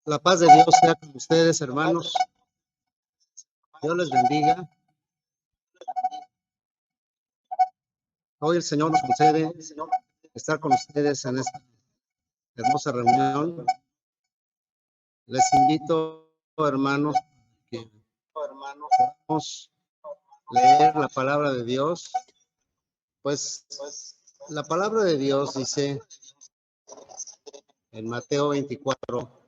La paz de Dios sea con ustedes, hermanos. Dios les bendiga. Hoy el Señor nos concede estar con ustedes en esta hermosa reunión. Les invito, hermanos, que podamos leer la palabra de Dios. Pues la palabra de Dios dice en Mateo 24.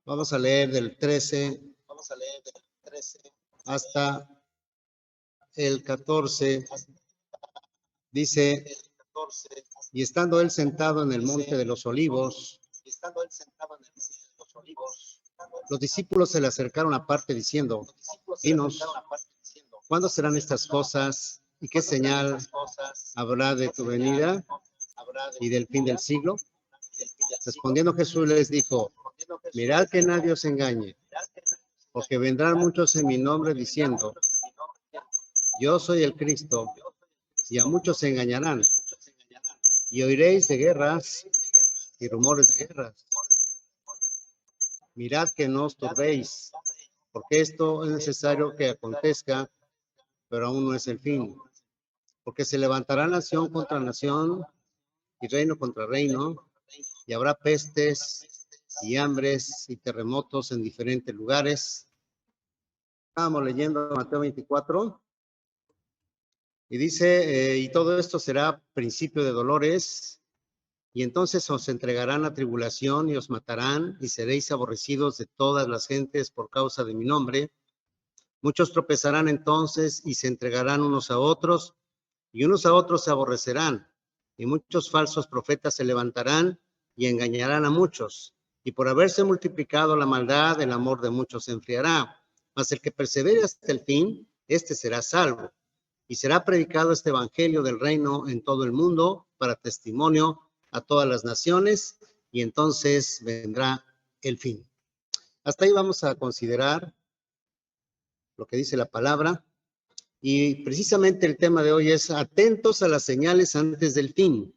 Vamos a leer del 13 hasta el 14. Dice: y estando él sentado en el monte de los olivos, los discípulos se le acercaron aparte diciendo: dinos, ¿cuándo serán estas cosas y qué señal habrá de tu venida y del fin del siglo? Respondiendo Jesús les dijo: mirad que nadie os engañe, porque vendrán muchos en mi nombre diciendo: yo soy el Cristo, y a muchos se engañarán. Y oiréis de guerras y rumores de guerras. Mirad que no os turbéis, porque esto es necesario que acontezca, pero aún no es el fin. Porque se levantará nación contra nación y reino contra reino, y habrá pestes y hambres y terremotos en diferentes lugares. Estábamos leyendo Mateo 24 y dice: y todo esto será principio de dolores, y entonces os entregarán a tribulación y os matarán, y seréis aborrecidos de todas las gentes por causa de mi nombre. Muchos tropezarán entonces y se entregarán unos a otros, y unos a otros se aborrecerán, y muchos falsos profetas se levantarán y engañarán a muchos. Y por haberse multiplicado la maldad, el amor de muchos se enfriará. Mas el que persevere hasta el fin, este será salvo. Y será predicado este evangelio del reino en todo el mundo para testimonio a todas las naciones, y entonces vendrá el fin. Hasta ahí vamos a considerar lo que dice la palabra. Y precisamente el tema de hoy es: atentos a las señales antes del fin.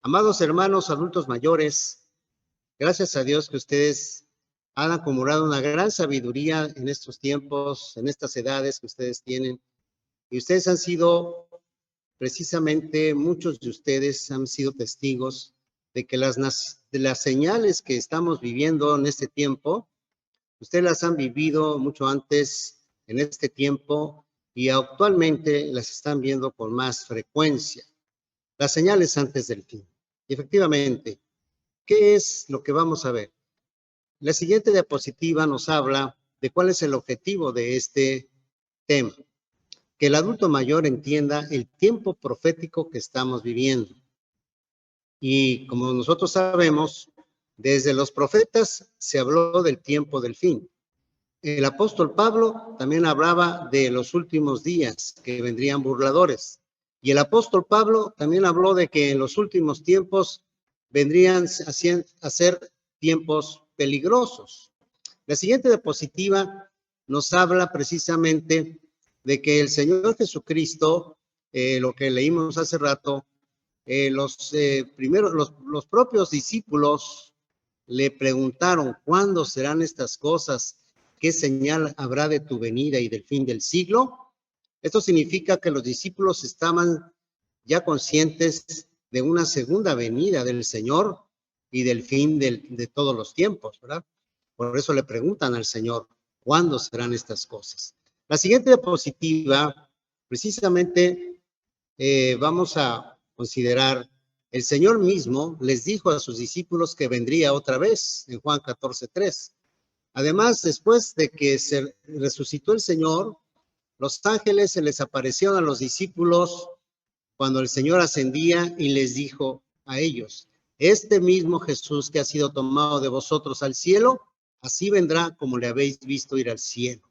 Amados hermanos, adultos mayores, gracias a Dios que ustedes han acumulado una gran sabiduría en estos tiempos, en estas edades que ustedes tienen. Y ustedes han sido, precisamente, muchos de ustedes han sido testigos de que de las señales que estamos viviendo en este tiempo, ustedes las han vivido mucho antes en este tiempo y actualmente las están viendo con más frecuencia. Las señales antes del fin. Y efectivamente, ¿qué es lo que vamos a ver? La siguiente diapositiva nos habla de cuál es el objetivo de este tema. Que el adulto mayor entienda el tiempo profético que estamos viviendo. Y como nosotros sabemos, desde los profetas se habló del tiempo del fin. El apóstol Pablo también hablaba de los últimos días, que vendrían burladores. Y el apóstol Pablo también habló de que en los últimos tiempos vendrían a ser tiempos peligrosos. La siguiente diapositiva nos habla precisamente de que el Señor Jesucristo, lo que leímos hace rato, los propios discípulos le preguntaron: ¿cuándo serán estas cosas? ¿Qué señal habrá de tu venida y del fin del siglo? Esto significa que los discípulos estaban ya conscientes de una segunda venida del Señor y del fin de todos los tiempos, ¿verdad? Por eso le preguntan al Señor: ¿cuándo serán estas cosas? La siguiente diapositiva, precisamente, vamos a considerar, el Señor mismo les dijo a sus discípulos que vendría otra vez en Juan 14:3. Además, después de que se resucitó el Señor, los ángeles se les aparecieron a los discípulos cuando el Señor ascendía y les dijo a ellos: este mismo Jesús que ha sido tomado de vosotros al cielo, así vendrá como le habéis visto ir al cielo.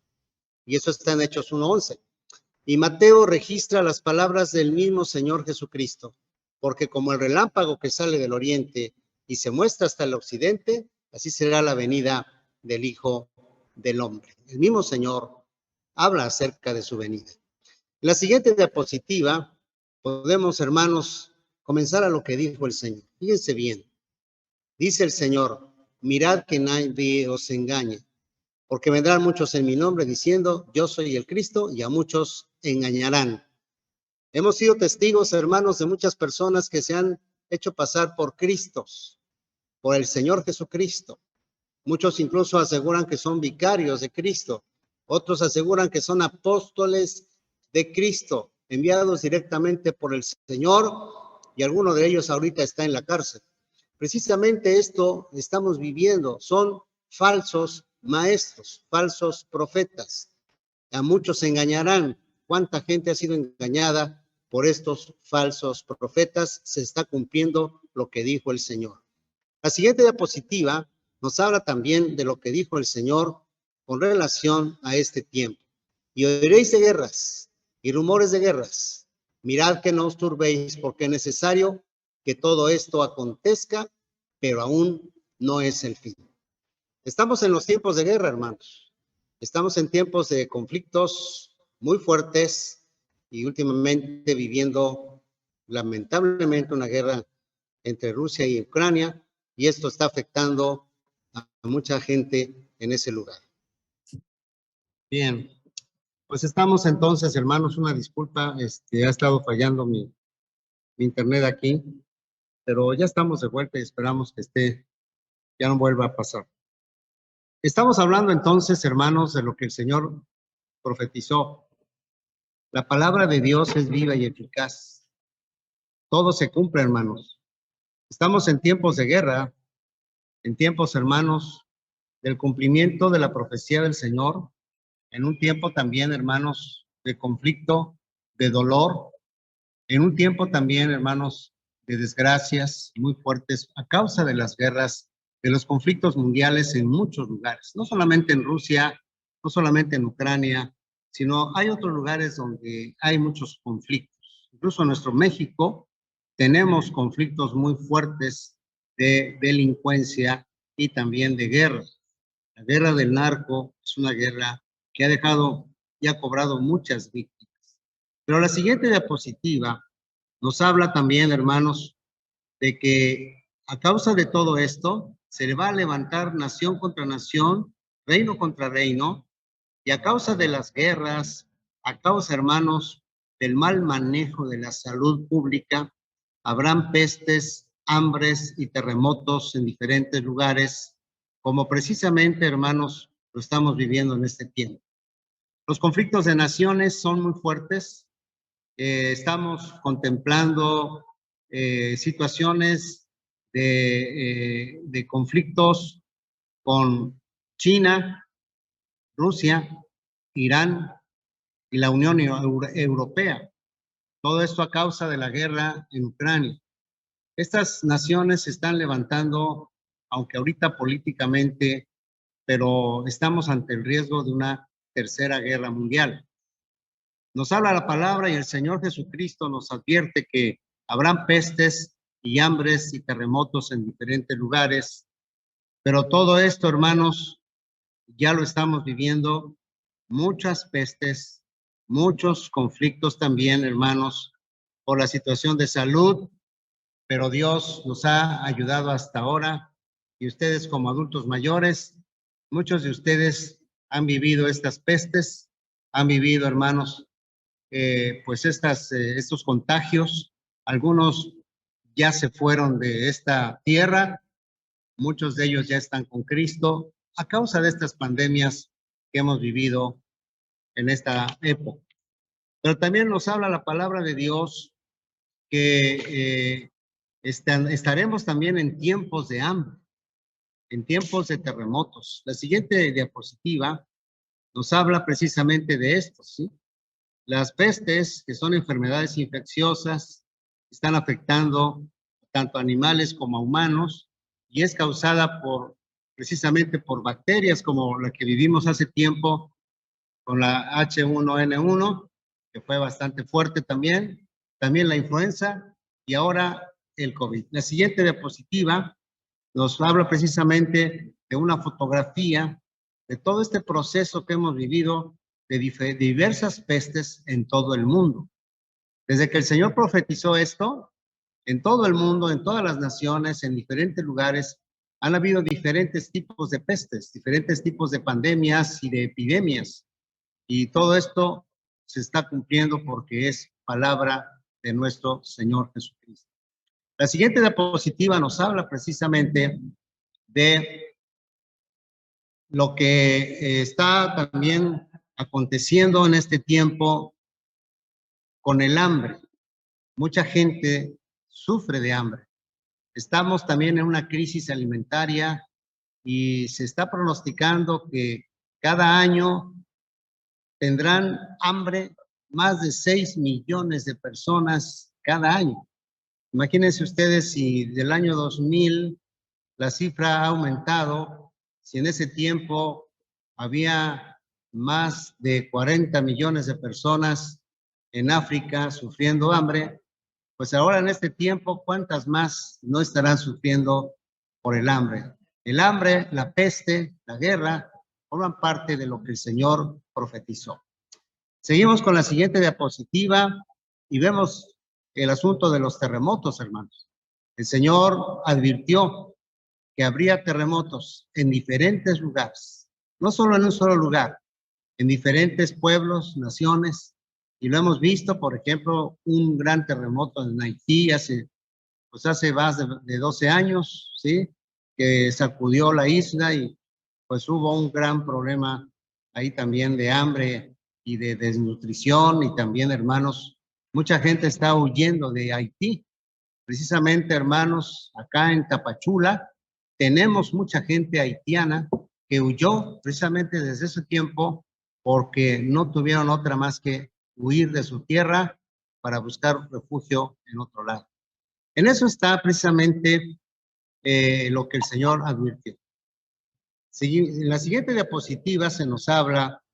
Y eso está en Hechos 1:11. Y Mateo registra las palabras del mismo Señor Jesucristo: porque como el relámpago que sale del oriente y se muestra hasta el occidente, así será la venida del Hijo del Hombre. El mismo Señor habla acerca de su venida. En la siguiente diapositiva podemos, hermanos, comenzar a lo que dijo el Señor. Fíjense bien. Dice el Señor, mirad que nadie os engañe, porque vendrán muchos en mi nombre diciendo, yo soy el Cristo, y a muchos engañarán. Hemos sido testigos, hermanos, de muchas personas que se han hecho pasar por Cristos, por el Señor Jesucristo. Muchos incluso aseguran que son vicarios de Cristo. Otros aseguran que son apóstoles de Cristo, enviados directamente por el Señor, y alguno de ellos ahorita está en la cárcel. Precisamente esto estamos viviendo. Son falsos maestros, falsos profetas. A muchos se engañarán. ¿Cuánta gente ha sido engañada por estos falsos profetas? Se está cumpliendo lo que dijo el Señor. La siguiente diapositiva nos habla también de lo que dijo el Señor con relación a este tiempo. Y oiréis de guerras y rumores de guerras. Mirad que no os turbéis, porque es necesario que todo esto acontezca, pero aún no es el fin. Estamos en los tiempos de guerra, hermanos. Estamos en tiempos de conflictos muy fuertes y últimamente viviendo lamentablemente una guerra entre Rusia y Ucrania, y esto está afectando a mucha gente en ese lugar. Bien, pues estamos entonces, hermanos, una disculpa, ha estado fallando mi internet aquí, pero ya estamos de vuelta y esperamos que ya no vuelva a pasar. Estamos hablando entonces, hermanos, de lo que el Señor profetizó. La palabra de Dios es viva y eficaz. Todo se cumple, hermanos. Estamos en tiempos de guerra, en tiempos, hermanos, del cumplimiento de la profecía del Señor, en un tiempo también, hermanos, de conflicto, de dolor, en un tiempo también, hermanos, de desgracias muy fuertes a causa de las guerras, de los conflictos mundiales en muchos lugares, no solamente en Rusia, no solamente en Ucrania, sino hay otros lugares donde hay muchos conflictos. Incluso en nuestro México tenemos conflictos muy fuertes de delincuencia y también de guerra. La guerra del narco es una guerra que ha dejado y ha cobrado muchas víctimas. Pero la siguiente diapositiva nos habla también, hermanos, de que a causa de todo esto se le va a levantar nación contra nación, reino contra reino, y a causa de las guerras, a causa, hermanos, del mal manejo de la salud pública, habrán pestes, hambres y terremotos en diferentes lugares, como precisamente, hermanos, lo estamos viviendo en este tiempo. Los conflictos de naciones son muy fuertes. Estamos contemplando situaciones de conflictos con China, Rusia, Irán y la Unión Europea. Todo esto a causa de la guerra en Ucrania. Estas naciones se están levantando, aunque ahorita políticamente, pero estamos ante el riesgo de una tercera guerra mundial. Nos habla la palabra y el Señor Jesucristo nos advierte que habrán pestes y hambres y terremotos en diferentes lugares, pero todo esto, hermanos, ya lo estamos viviendo, muchas pestes, muchos conflictos también, hermanos, por la situación de salud, pero Dios nos ha ayudado hasta ahora y ustedes como adultos mayores, muchos de ustedes han vivido estas pestes, han vivido, hermanos, pues estos contagios. Algunos ya se fueron de esta tierra, muchos de ellos ya están con Cristo a causa de estas pandemias que hemos vivido en esta época. Pero también nos habla la palabra de Dios que estaremos también en tiempos de hambre, en tiempos de terremotos. La siguiente diapositiva nos habla precisamente de esto, ¿sí? Las pestes, que son enfermedades infecciosas, están afectando tanto a animales como a humanos y es causada precisamente por bacterias como la que vivimos hace tiempo con la H1N1, que fue bastante fuerte también la influenza y ahora el COVID. La siguiente diapositiva nos habla precisamente de una fotografía de todo este proceso que hemos vivido de diversas pestes en todo el mundo. Desde que el Señor profetizó esto, en todo el mundo, en todas las naciones, en diferentes lugares, Han habido diferentes tipos de pestes, diferentes tipos de pandemias y de epidemias. Y todo esto se está cumpliendo porque es palabra de nuestro Señor Jesucristo. La siguiente diapositiva nos habla precisamente de lo que está también aconteciendo en este tiempo con el hambre. Mucha gente sufre de hambre. Estamos también en una crisis alimentaria y se está pronosticando que cada año tendrán hambre más de 6 millones de personas cada año. Imagínense ustedes si del año 2000 la cifra ha aumentado, si en ese tiempo había más de 40 millones de personas en África sufriendo hambre, pues ahora en este tiempo, ¿cuántas más no estarán sufriendo por el hambre? El hambre, la peste, la guerra, forman parte de lo que el Señor profetizó. Seguimos con la siguiente diapositiva y vemos el asunto de los terremotos, hermanos. El Señor advirtió que habría terremotos en diferentes lugares, no solo en un solo lugar, en diferentes pueblos, naciones, y lo hemos visto, por ejemplo, un gran terremoto en Haití hace más de 12 años, ¿sí? Que sacudió la isla y pues hubo un gran problema ahí también de hambre y de desnutrición y también, hermanos, mucha gente está huyendo de Haití. Precisamente, hermanos, acá en Tapachula tenemos mucha gente haitiana que huyó precisamente desde ese tiempo porque no tuvieron otra más que huir de su tierra para buscar refugio en otro lado. En eso está precisamente lo que el Señor advirtió. En la siguiente diapositiva se nos habla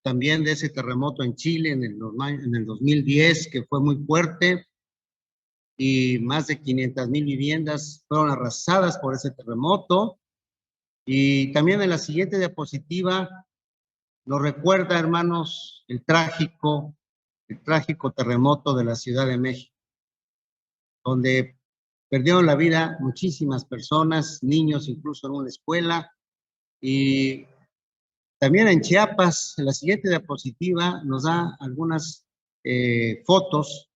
también de ese terremoto en Chile en el 2010, que fue muy fuerte y más de 500,000 viviendas fueron arrasadas por ese terremoto. Y también en la siguiente diapositiva nos recuerda, hermanos, el trágico terremoto de la Ciudad de México, donde perdieron la vida muchísimas personas, niños incluso en una escuela. Y también en Chiapas, en la siguiente diapositiva nos da algunas fotos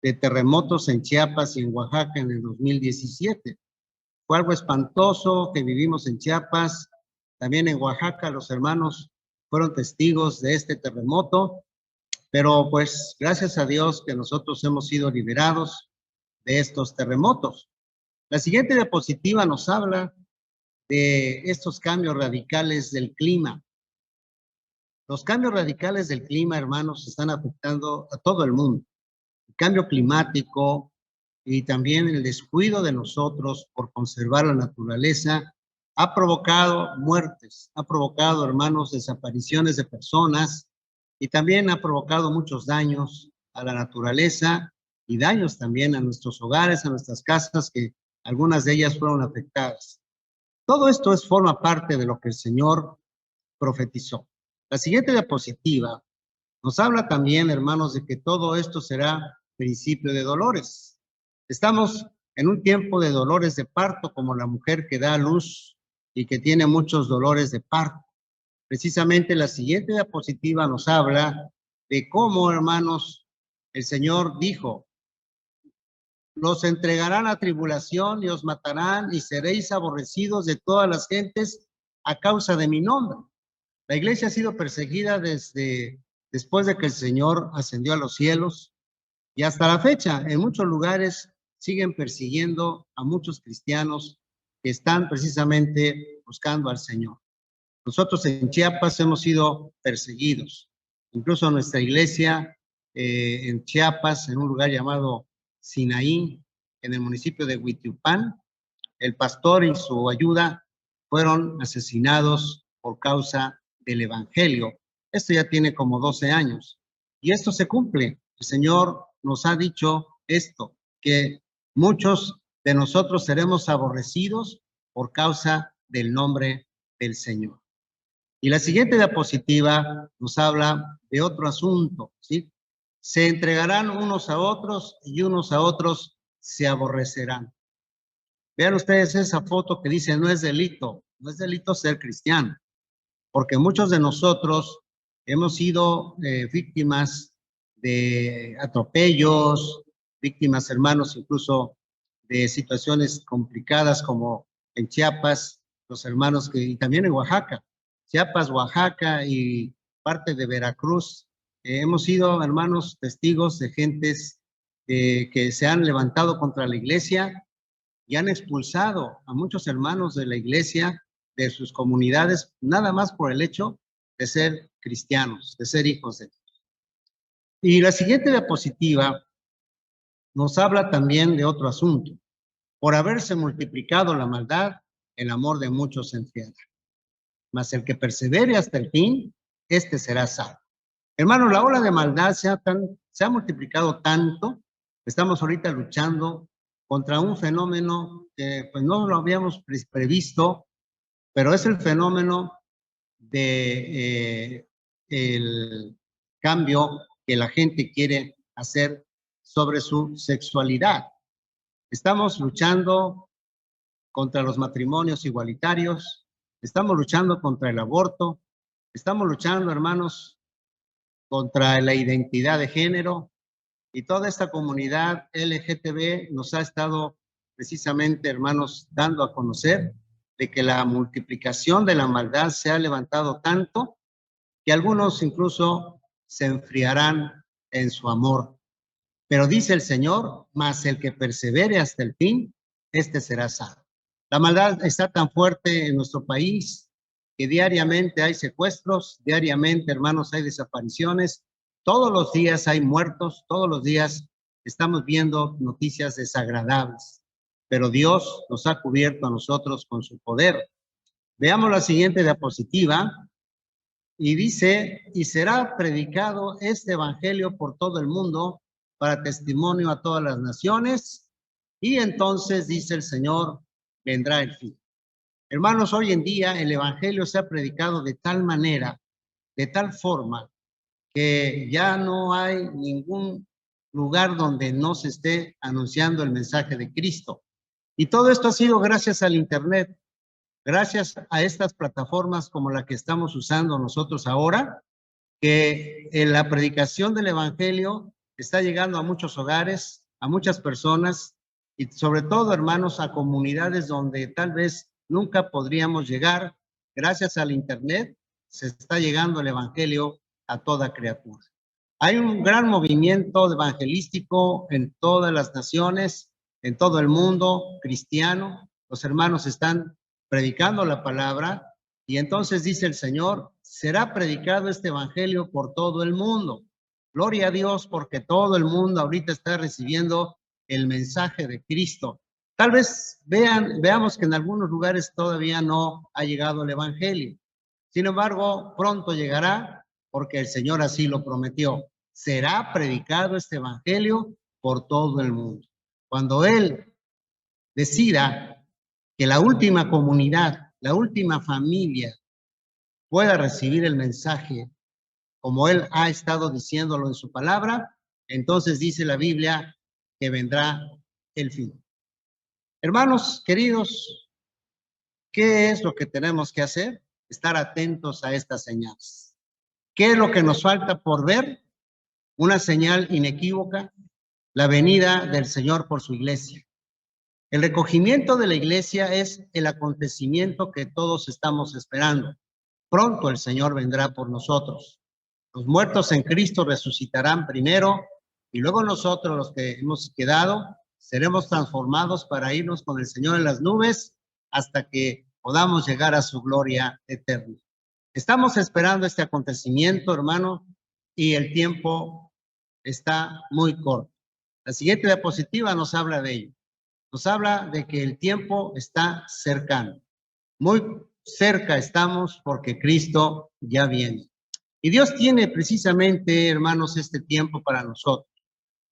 de terremotos en Chiapas y en Oaxaca en el 2017. Fue algo espantoso que vivimos en Chiapas. También en Oaxaca los hermanos fueron testigos de este terremoto, pero pues gracias a Dios que nosotros hemos sido liberados de estos terremotos. La siguiente diapositiva nos habla de estos cambios radicales del clima. Los cambios radicales del clima, hermanos, están afectando a todo el mundo. El cambio climático y también el descuido de nosotros por conservar la naturaleza ha provocado muertes, ha provocado, hermanos, desapariciones de personas y también ha provocado muchos daños a la naturaleza y daños también a nuestros hogares, a nuestras casas, que algunas de ellas fueron afectadas. Todo esto forma parte de lo que el Señor profetizó. La siguiente diapositiva nos habla también, hermanos, de que todo esto será principio de dolores. Estamos en un tiempo de dolores de parto, como la mujer que da a luz y que tiene muchos dolores de parto. Precisamente la siguiente diapositiva nos habla de cómo, hermanos, el Señor dijo: los entregarán a tribulación y os matarán y seréis aborrecidos de todas las gentes a causa de mi nombre. La iglesia ha sido perseguida desde después de que el Señor ascendió a los cielos y hasta la fecha. En muchos lugares siguen persiguiendo a muchos cristianos que están precisamente buscando al Señor. Nosotros en Chiapas hemos sido perseguidos. Incluso nuestra iglesia en Chiapas, en un lugar llamado Sinaí, en el municipio de Huitiupán, el pastor y su ayuda fueron asesinados por causa del evangelio. Esto ya tiene como 12 años. Y esto se cumple. El Señor nos ha dicho esto, que muchos de nosotros seremos aborrecidos por causa del nombre del Señor. Y la siguiente diapositiva nos habla de otro asunto, ¿sí? Se entregarán unos a otros y unos a otros se aborrecerán. Vean ustedes esa foto que dice no es delito ser cristiano, porque muchos de nosotros hemos sido víctimas de atropellos, víctimas, hermanos, incluso de situaciones complicadas como en Chiapas, los hermanos y también en Oaxaca, Chiapas, Oaxaca y parte de Veracruz. Hemos sido, hermanos, testigos de gentes que se han levantado contra la iglesia y han expulsado a muchos hermanos de la iglesia, de sus comunidades, nada más por el hecho de ser cristianos, de ser hijos de Dios. Y la siguiente diapositiva nos habla también de otro asunto. Por haberse multiplicado la maldad, el amor de muchos se enfriará. Mas el que persevere hasta el fin, este será salvo. Hermano, la ola de maldad se ha multiplicado tanto, estamos ahorita luchando contra un fenómeno que pues no lo habíamos previsto, pero es el fenómeno de el cambio que la gente quiere hacer sobre su sexualidad. Estamos luchando contra los matrimonios igualitarios, estamos luchando contra el aborto, estamos luchando, hermanos, contra la identidad de género, y toda esta comunidad LGTB nos ha estado precisamente, hermanos, dando a conocer de que la multiplicación de la maldad se ha levantado tanto que algunos incluso se enfriarán en su amor. Pero dice el Señor, mas el que persevere hasta el fin, este será salvo. La maldad está tan fuerte en nuestro país que diariamente hay secuestros, diariamente, hermanos, hay desapariciones, todos los días hay muertos, todos los días estamos viendo noticias desagradables, pero Dios nos ha cubierto a nosotros con su poder. Veamos la siguiente diapositiva y dice, y será predicado este evangelio por todo el mundo para testimonio a todas las naciones, y entonces, dice el Señor, vendrá el fin. Hermanos, hoy en día el evangelio se ha predicado de tal manera, de tal forma, que ya no hay ningún lugar donde no se esté anunciando el mensaje de Cristo. Y todo esto ha sido gracias al Internet, gracias a estas plataformas como la que estamos usando nosotros ahora, que en la predicación del evangelio está llegando a muchos hogares, a muchas personas y sobre todo, hermanos, a comunidades donde tal vez nunca podríamos llegar. Gracias al Internet se está llegando el evangelio a toda criatura. Hay un gran movimiento evangelístico en todas las naciones, en todo el mundo cristiano. Los hermanos están predicando la palabra y entonces dice el Señor, será predicado este evangelio por todo el mundo. Gloria a Dios porque todo el mundo ahorita está recibiendo el mensaje de Cristo. Tal vez veamos que en algunos lugares todavía no ha llegado el evangelio. Sin embargo, pronto llegará porque el Señor así lo prometió. Será predicado este evangelio por todo el mundo. Cuando Él decida que la última comunidad, la última familia pueda recibir el mensaje como Él ha estado diciéndolo en su palabra, entonces dice la Biblia que vendrá el fin. Hermanos queridos, ¿qué es lo que tenemos que hacer? Estar atentos a estas señales. ¿Qué es lo que nos falta por ver? Una señal inequívoca, la venida del Señor por su iglesia. El recogimiento de la iglesia es el acontecimiento que todos estamos esperando. Pronto el Señor vendrá por nosotros. Los muertos en Cristo resucitarán primero y luego nosotros, los que hemos quedado, seremos transformados para irnos con el Señor en las nubes hasta que podamos llegar a su gloria eterna. Estamos esperando este acontecimiento, hermano, y el tiempo está muy corto. La siguiente diapositiva nos habla de ello. Nos habla de que el tiempo está cercano. Muy cerca estamos porque Cristo ya viene. Y Dios tiene precisamente, hermanos, este tiempo para nosotros.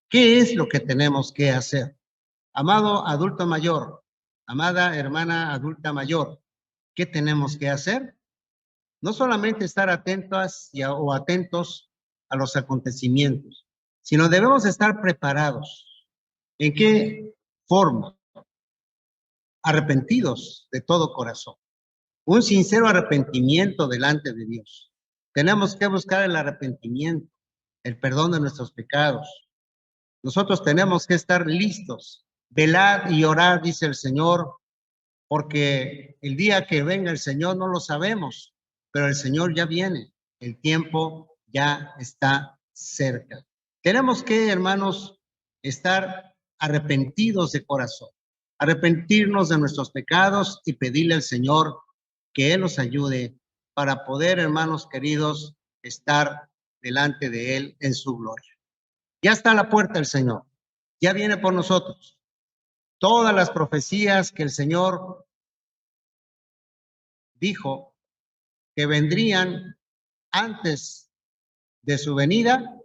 ¿Qué es lo que tenemos que hacer? Amado adulto mayor, amada hermana adulta mayor, ¿qué tenemos que hacer? No solamente estar atentas o atentos a los acontecimientos, sino debemos estar preparados. ¿En qué forma? arrepentidos de todo corazón. Un sincero arrepentimiento delante de Dios. Tenemos que buscar el arrepentimiento, el perdón de nuestros pecados. Nosotros tenemos que estar listos. Velad y orad, dice el Señor, porque el día que venga el Señor no lo sabemos, pero el Señor ya viene. El tiempo ya está cerca. Tenemos que, hermanos, estar arrepentidos de corazón, arrepentirnos de nuestros pecados y pedirle al Señor que Él nos ayude para poder, hermanos queridos, estar delante de Él en su gloria. Ya está a la puerta el Señor, ya viene por nosotros. Todas las profecías que el Señor dijo que vendrían antes de su venida,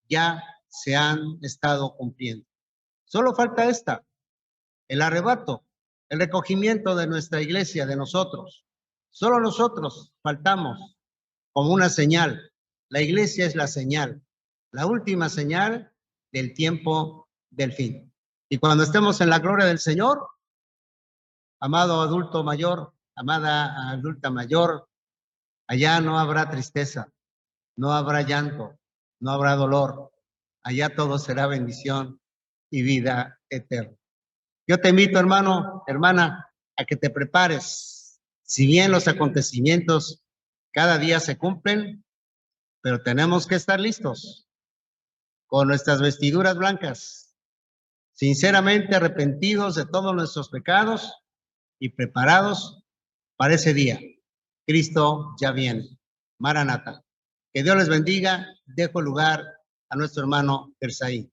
ya se han estado cumpliendo. Solo falta esta, el arrebato, el recogimiento de nuestra iglesia, de nosotros. Solo nosotros faltamos como una señal. La iglesia es la señal, la última señal del tiempo del fin. Y cuando estemos en la gloria del Señor, amado adulto mayor, amada adulta mayor, allá no habrá tristeza, no habrá llanto, no habrá dolor. Allá todo será bendición y vida eterna. Yo te invito, hermano, hermana, a que te prepares. Si bien los acontecimientos cada día se cumplen, pero tenemos que estar listos con nuestras vestiduras blancas, sinceramente arrepentidos de todos nuestros pecados y preparados para ese día. Cristo ya viene. Maranata. Que Dios les bendiga. Dejo lugar a nuestro hermano Tersaí.